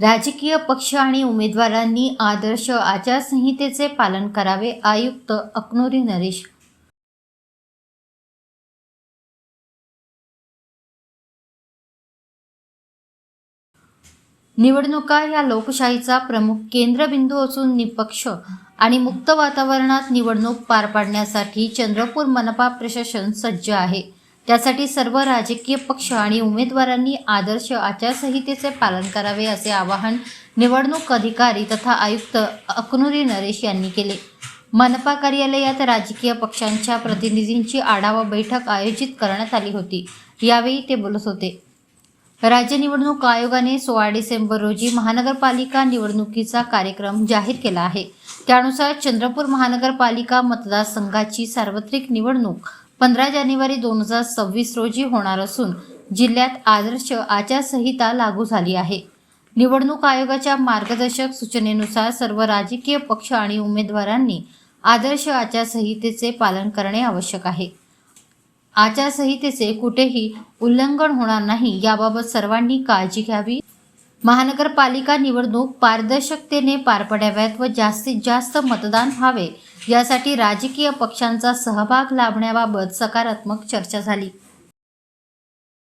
राजकीय पक्ष आणि उमेदवारांनी आदर्श आचारसंहितेचे पालन करावे. आयुक्त अकनुरी नरेश. निवडणुका या लोकशाहीचा प्रमुख केंद्रबिंदू असून निष्पक्ष आणि मुक्त वातावरणात निवडणूक पार पाडण्यासाठी चंद्रपूर मनपा प्रशासन सज्ज आहे. त्यासाठी सर्व राजकीय पक्ष आणि उमेदवारांनी आदर्श आचारसंहितेचे पालन करावे असे आवाहन निवडणूक अधिकारी तथा आयुक्त अकनुरी नरेश यांनी केले. मनपा कार्यालयात राजकीय पक्षांच्या प्रतिनिधींची आढावा बैठक आयोजित करण्यात आली होती. यावेळी ते बोलत होते. राज्य निवडणूक आयोगाने 16 डिसेंबर रोजी महानगरपालिका निवडणुकीचा कार्यक्रम जाहीर केला आहे. त्यानुसार चंद्रपूर महानगरपालिका मतदारसंघाची सार्वत्रिक निवडणूक 15 जानेवारी 2026 रोजी होणार असून जिल्ह्यात आदर्श आचारसंहिता लागू झाली आहे. निवडणूक आयोगाच्या मार्गदर्शक सूचनेनुसार सर्व राजकीय पक्ष आणि उमेदवारांनी आदर्श आचारसंहितेचे पालन करणे आवश्यक आहे. आचारसंहितेचे कुठेही उल्लंघन होणार नाही याबाबत सर्वांनी काळजी घ्यावी. महानगरपालिका निवडणूक पारदर्शकतेने पार पडाव्यात व जास्तीत जास्त मतदान व्हावे यासाठी राजकीय पक्षांचा सहभाग लाभण्याबाबत सकारात्मक चर्चा झाली.